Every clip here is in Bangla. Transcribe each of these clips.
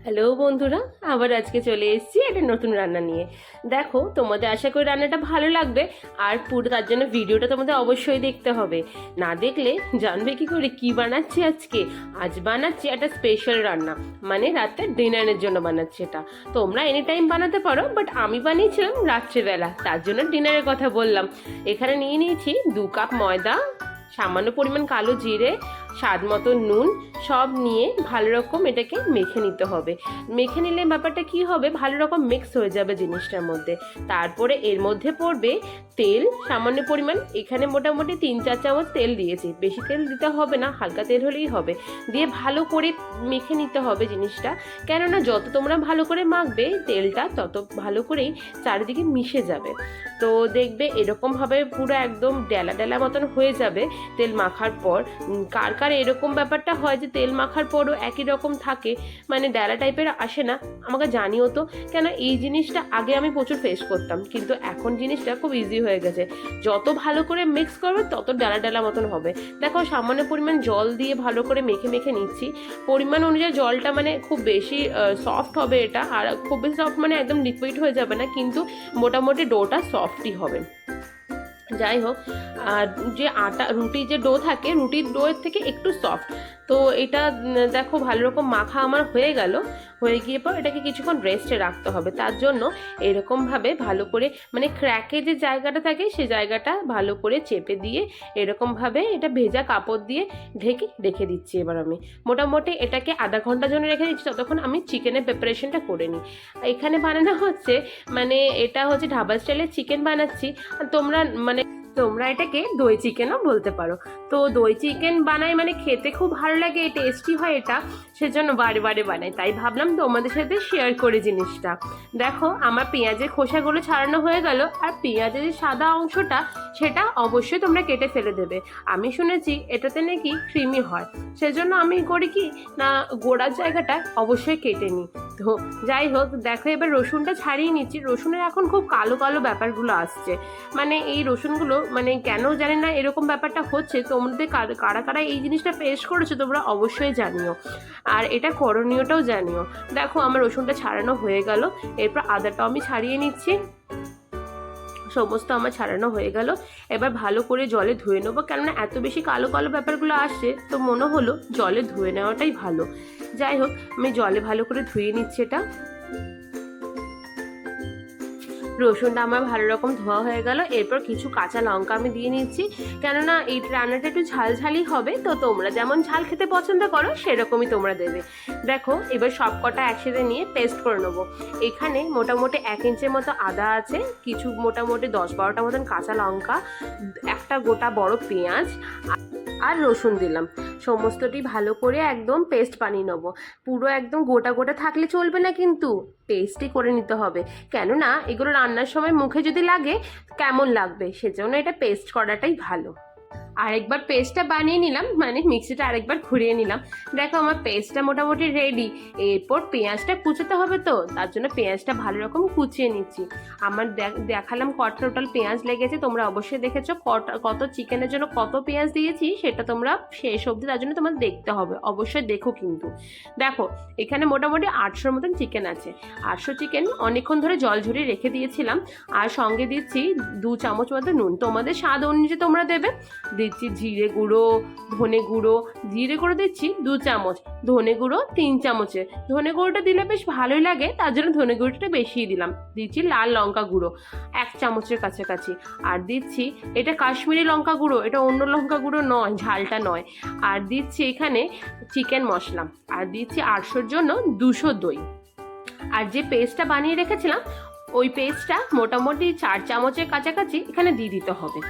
হ্যালো বন্ধুরা, আবার আজকে চলে এসেছি একটা নতুন রান্না নিয়ে। দেখো, তোমাদের আশা করি রান্নাটা ভালো লাগবে। আর পুরো তার জন্য ভিডিওটা তোমাদের অবশ্যই দেখতে হবে। না দেখলে জানবে কি করে কি বানাচ্ছি আজকে। আজ বানাচ্ছি একটা স্পেশাল রান্না, মানে রাতে ডিনারের জন্য বানাচ্ছি এটা। তোমরা এনি টাইম বানাতে পারো, বাট আমি বানিয়েছিলাম রাত্রেবেলা, তার জন্য ডিনারের কথা বললাম। এখানে নিয়ে নিয়েছি 2 কাপ ময়দা, সামান্য পরিমাণ কালো জিরে, স্বাদ মতো নুন, সব নিয়ে ভালো রকম এটাকে মেখে নিতে হবে। মেখে নিলে ব্যাপারটা কি হবে, ভালো রকম মিক্স হয়ে যাবে জিনিসটার মধ্যে। তারপরে এর মধ্যে পড়বে তেল সামান্য পরিমাণ। এখানে মোটামুটি 3-4 চামচ তেল দিয়েছি, বেশি তেল দিতে হবে না, হালকা তেল হলেই হবে। দিয়ে ভালো করে মেখে নিতে হবে জিনিসটা, কেননা যত তোমরা ভালো করে মাখবে তেলটা, তত ভালো করেই চারিদিকে মিশে যাবে। তো দেখবে এরকমভাবে পুরো একদম ডেলা ডেলা মতন হয়ে যাবে তেল মাখার পর। কার কার এরকম ব্যাপারটা হয় যে তেল মাখার পরও একই রকম থাকে, মানে ডেলা টাইপের আসে না, আমাকে জানিও তো। কেন এই জিনিসটা আগে আমি প্রচুর ফেস করতাম, কিন্তু এখন জিনিসটা খুব ইজি হয়ে গেছে। যত ভালো করে মিক্স করবে তত ডেলা ডেলা মতন হবে। দেখো, সামান্য পরিমাণ জল দিয়ে ভালো করে মেখে মেখে নিচ্ছি। পরিমাণ অনুযায়ী জলটা মানে খুব বেশি সফট হবে এটা, আর খুব বেশি সফট মানে একদম লিকুইড হয়ে যাবে না, কিন্তু মোটামুটি ডোটা সফটই হবে। যাই হোক, আর যে আটা রুটির যে ডো থাকে, রুটির ডোয়ের থেকে একটু সফট। তো এটা দেখো ভালো রকম মাখা আমার হয়ে গেল। হয়ে গিয়ে পর এটাকে কিছুক্ষণ রেস্টে রাখতে হবে। তার জন্য এরকমভাবে ভালো করে, মানে ক্র্যাকে যে জায়গাটা থাকে সেই জায়গাটা ভালো করে চেপে দিয়ে এরকমভাবে এটা ভেজা কাপড় দিয়ে ঢেকে রেখে দিচ্ছি। এবার আমি মোটামুটি এটাকে আধা ঘন্টার জন্য রেখে দিচ্ছি, ততক্ষণ আমি চিকেনের প্রিপারেশনটা করে নিই। এখানে বানানো হচ্ছে, মানে এটা হচ্ছে ধাবা স্টাইলের চিকেন বানাচ্ছি। আর তোমরা এটাকে দই চিকেনও বলতে পারো। তো দই চিকেন বানাই মানে খেতে খুব ভালো লাগে, টেস্টি হয় এটা, সেজন্য বারে বারে বানাই। তাই ভাবলাম তোমাদের সাথে শেয়ার করে জিনিসটা। দেখো, আমার পেঁয়াজের খোসাগুলো ছাড়ানো হয়ে গেল, আর পেঁয়াজের যে সাদা অংশটা সেটা অবশ্যই তোমরা কেটে ফেলে দেবে। আমি শুনেছি এটাতে নাকি ক্রিমি হয়, সেজন্য আমি করি কি না, গোড়ার জায়গাটা অবশ্যই কেটে নিই। তো যাই হোক, দেখো এবার রসুনটা ছাড়িয়ে নিচ্ছি। রসুনের এখন খুব কালো কালো ব্যাপারগুলো আসছে, মানে এই রসুনগুলো মানে কেন জানি না এরকম ব্যাপারটা হচ্ছে। তোমাদের কারা কারা এই জিনিসটা ফেস করেছো তোমরা অবশ্যই জানিও, আর এটা করণীয়টাও জানিও। দেখো, আমার রসুনটা ছাড়ানো হয়ে গেল। এরপর আদাটাও আমি ছাড়িয়ে নিচ্ছি। সমস্ত আমার ছাড়ানো হয়ে গেল। এবার ভালো করে জলে ধুয়ে নেবো, কেননা এত বেশি কালো কালো ব্যাপারগুলো আসছে, তো মনে হলো জলে ধুয়ে নেওয়াটাই ভালো। যাই হোক, আমি জলে ভালো করে ধুয়ে নিচ্ছি এটা। রসুনটা আমার ভালো রকম ধোয়া হয়ে গেল। এরপর কিছু কাঁচা লঙ্কা আমি দিয়ে নিচ্ছি, কেননা এই রান্নাটা একটু ঝালঝালি হবে। তো তোমরা যেমন ঝাল খেতে পছন্দ করো সেরকমই তোমরা দেবে। দেখো, এবার সব কটা একসাথে নিয়ে পেস্ট করে নেবো। এখানে মোটামুটি 1 ইঞ্চের মতো আদা আছে, কিছু মোটামুটি 10-12টা মতন কাঁচা লঙ্কা, একটা গোটা বড় পেঁয়াজ আর রসুন দিলাম। সমস্তটি ভালো করে একদম পেস্ট বানিয়ে নেবো। পুরো একদম গোটা গোটা থাকলে চলবে না, কিন্তু পেস্টই করে নিতে হবে, কেননা এগুলো রান্নার সময় মুখে যদি লাগে কেমন লাগবে, সেজন্য এটা পেস্ট করাটাই ভালো। আরেকবার পেস্টটা বানিয়ে নিলাম, মানে মিক্সিটা আরেকবার ঘুরিয়ে নিলাম। দেখো, আমার পেস্টটা মোটামুটি রেডি। এরপর পেঁয়াজটা কুচোতে হবে, তো তার জন্য পেঁয়াজটা ভালো রকম কুচিয়ে নিচ্ছি। আমার দেখালাম কত টোটাল পেঁয়াজ লেগেছে, তোমরা অবশ্যই দেখেছো কত চিকেনের জন্য কত পেঁয়াজ দিয়েছি, সেটা তোমরা শেষ অবধি তার জন্য তোমার দেখতে হবে, অবশ্যই দেখো। কিন্তু দেখো, এখানে মোটামুটি 800 মতন চিকেন আছে। 800 চিকেন অনেকক্ষণ ধরে জল ঝরিয়ে রেখে দিয়েছিলাম। আর সঙ্গে দিচ্ছি 2 চামচ মতো নুন, তোমাদের স্বাদ অনুযায়ী তোমরা দেবে। দিচ্ছি জিরে গুঁড়ো, ধনে গুঁড়ো। জিরে গুঁড়ো দিচ্ছি 2 চামচ, ধনে গুঁড়ো 3 চামচের। ধনে গুঁড়োটা দিলে বেশ ভালোই লাগে, তার জন্য ধনে গুঁড়োটা বেশিই দিলাম। দিচ্ছি লাল লঙ্কা গুঁড়ো 1 চামচের কাছাকাছি। আর দিচ্ছি, এটা কাশ্মীরি লঙ্কা গুঁড়ো, এটা অন্য লঙ্কা গুঁড়ো নয়, ঝালটা নয়। আর দিচ্ছি এখানে চিকেন মশলা। আর দিচ্ছি 800-র জন্য 200 দই। আর যে পেস্টটা বানিয়ে রেখেছিলাম, ওই পেস্টটা মোটামুটি 4 চামচের কাছাকাছি এখানে দিয়ে দিতে হবে।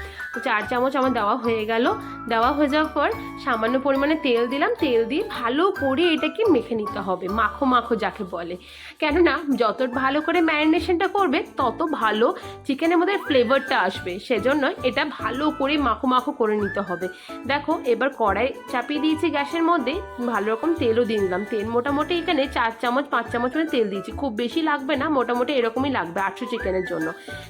4 চামচ আমার দেওয়া হয়ে গেল। দেওয়া হয়ে যাওয়ার পর সামান্য পরিমাণে তেল দিলাম। তেল দিয়ে ভালো করে এটাকে মেখে নিতে হবে, মাখো মাখো যাকে বলে। কেননা যত ভালো করে ম্যারিনেশনটা করবে তত ভালো চিকেনের মধ্যে ফ্লেভারটা আসবে, সেজন্য এটা ভালো করে মাখো মাখো করে নিতে হবে। দেখো, এবার কড়াই চাপিয়ে দিয়েছি গ্যাসের মধ্যে, ভালো রকম তেলও দিয়ে দিলাম। তেল মোটামুটি এখানে 4 চামচ 5 চামচ তেল দিয়েছি, খুব বেশি লাগবে না, মোটামুটি এরকমই লাগবে। লাগবে 800 চিকেনের জন্য।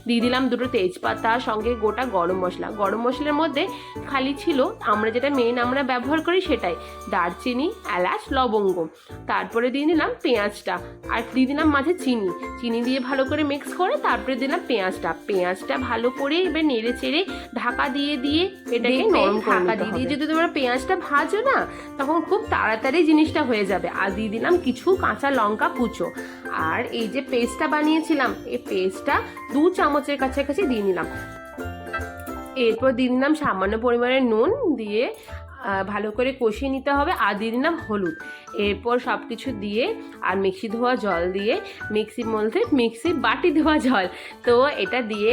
দিয়ে দিলাম 2টো তেজপাতা, সঙ্গে গোটা গরম মশলা। গরম মশলার মধ্যে খালি ছিল আমরা যেটা মেন আমরা ব্যবহার করি সেটাই, দারচিনি, এলাচ, লবঙ্গ। তারপরে দিয়ে দিলাম পেঁয়াজটা, আর দিয়ে দিলাম মাঝে চিনি দিয়ে ভালো করে মিক্স করে তারপরে দিলাম পেঁয়াজটা ভালো করে এবার নেড়ে চেড়ে ঢাকা দিয়ে এটাকে নরম করে ঢাকা দিয়ে যদি তোমরা পেঁয়াজটা ভাজো না তখন খুব তাড়াতাড়ি জিনিসটা হয়ে যাবে। আর দিয়ে দিলাম কিছু কাঁচা লঙ্কা কুচো, আর এই যে পেস্টটা বানিয়েছিলাম এই পেস্টটা 2 চামচের কাছাকাছি দিয়ে নিলাম। এরপর দিয়ে দিলাম সামান্য পরিমাণে নুন দিয়ে ভালো করে কষিয়ে নিতে হবে, আর দিয়ে দিলাম হলুদ। এরপর সব কিছু দিয়ে আর মিক্সি ধোয়া জল দিয়ে, মিক্সির মধ্যে মিক্সির বাটি ধোয়া জল, তো এটা দিয়ে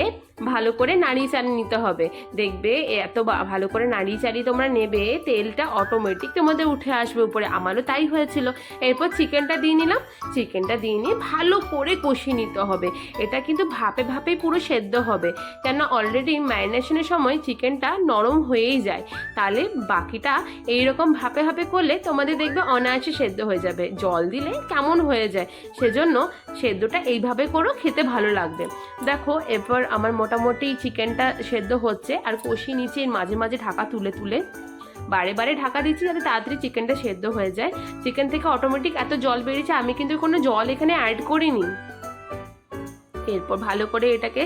ভালো করে নাড়িয়ে চাড়িয়ে নিতে হবে। দেখবে এত ভালো করে নাড়িয়ে চাড়িয়ে তোমরা নেবে, তেলটা অটোমেটিক তোমাদের উঠে আসবে উপরে। আমারও তাই হয়েছিল। এরপর চিকেনটা দিয়ে নিলাম, চিকেনটা দিয়ে নিয়ে ভালো করে কষিয়ে নিতে হবে। এটা কিন্তু ভাপে ভাপেই পুরো সেদ্ধ হবে, কেন অলরেডি ম্যারিনেশনের সময় চিকেনটা নরম হয়েই যায়। তাহলে বাকিটা এইরকম ভাপে ভাপে করলে তোমাদের দেখবে অনায়াসে সেদ্ধ হয়ে যাবে। জল দিলে কেমন হয়ে যায়, সেজন্য সেদ্ধটা এইভাবে করো, খেতে ভালো লাগবে। দেখো এরপর আমার মোটামুটি চিকেনটা সেদ্ধ হচ্ছে, আর কষিয়ে নিচে মাঝে মাঝে ঢাকা তুলে বারে বারে ঢাকা দিচ্ছি যাতে তাড়াতাড়ি চিকেনটা সেদ্ধ হয়ে যায়। চিকেন থেকে অটোমেটিক এত জল বেরিয়েছে, আমি কিন্তু কোনো জল এখানে অ্যাড করিনি। এরপর ভালো করে এটাকে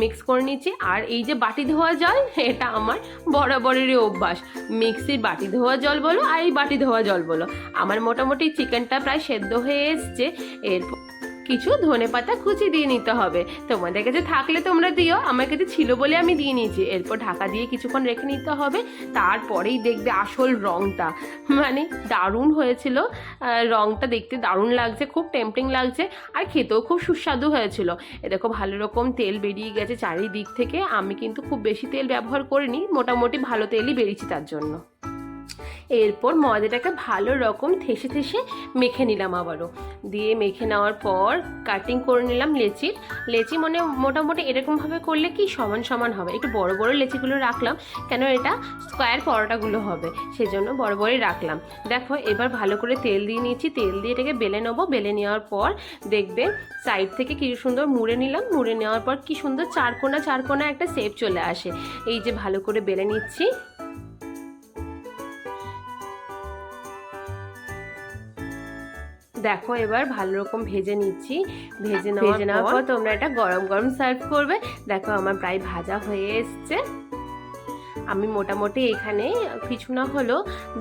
মিক্স করে নিচ্ছি। আর এই যে বাটি ধোয়া জল, এটা আমার বরাবরেরই অভ্যাস। মিক্সির বাটি ধোয়া জল বলো আর এই বাটি ধোয়া জল বলো, আমার মোটামুটি চিকেনটা প্রায় সেদ্ধ হয়ে এসছে। এরপর কিছু ধনেপাতা কুচি দিয়ে নিতে হবে, তোমাদের কাছে থাকলে তোমরা দিও, আমার কাছে ছিল বলে আমি দিয়ে নিয়েছি। এরপর ঢাকা দিয়ে কিছুক্ষণ রেখে নিতে হবে, তারপরেই দেখবে আসল রঙটা, মানে দারুণ হয়েছিল। রঙটা দেখতে দারুণ লাগছে, খুব টেম্পটিং লাগছে, আর খেতেও খুব সুস্বাদু হয়েছিল। এ দেখো ভালো রকম তেল বেরিয়ে গেছে চারিদিক থেকে। আমি কিন্তু খুব বেশি তেল ব্যবহার করিনি, মোটামুটি ভালো তেলই বেরিয়েছে তার জন্য। এরপর ময়দাটাকে ভালো রকম ঠেসে মেখে নিলাম আবারও, দিয়ে মেখে নেওয়ার পর কাটিং করে নিলাম লেচি মানে মোটামুটি এরকমভাবে করলে কি সমান সমান হবে। একটু বড় বড় লেচিগুলো রাখলাম, কেন এটা স্কোয়ার পরোটাগুলো হবে, সেজন্য বড় বড়ই রাখলাম। দেখো এবার ভালো করে তেল দিয়ে নিয়েছি, তেল দিয়ে এটাকে বেলে নেবো। বেলে নেওয়ার পর দেখবে সাইড থেকে কি সুন্দর মুড়ে নিলাম, মুড়ে নেওয়ার পর কি সুন্দর চারকোনা একটা শেপ চলে আসে। এই যে ভালো করে বেলে নিচ্ছি। দেখো এবার ভালো রকম ভেজে নিচ্ছি, ভেজে নেওয়ার পর তোমরা এটা গরম গরম সার্ভ করবে। দেখো আমার প্রায় ভাজা হয়ে এসছে। আমি মোটামুটি এখানে কিছু না হলো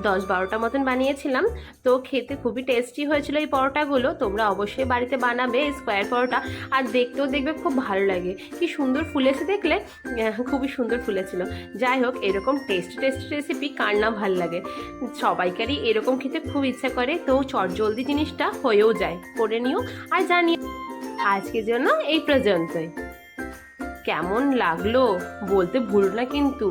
10-12টা মতন বানিয়েছিলাম, তো খেতে খুবই টেস্টি হয়েছিল এই পরোটাগুলো। তোমরা অবশ্যই বাড়িতে বানাবে স্কোয়ার পরোটা, আর দেখতেও দেখবে খুব ভালো লাগে। কি সুন্দর ফুলেছে দেখলে, খুবই সুন্দর ফুলেছিল। যাই হোক, এরকম টেস্টি রেসিপি কার না ভালো লাগে, সবাইকারই এরকম খেতে খুব ইচ্ছা করে। তো চটজলদি জিনিসটা হয়েও যায়, করে নিও আর জানিও। আজকের জন্য এই পর্যন্তই। কেমন লাগলো বলতে ভুলো না কিন্তু।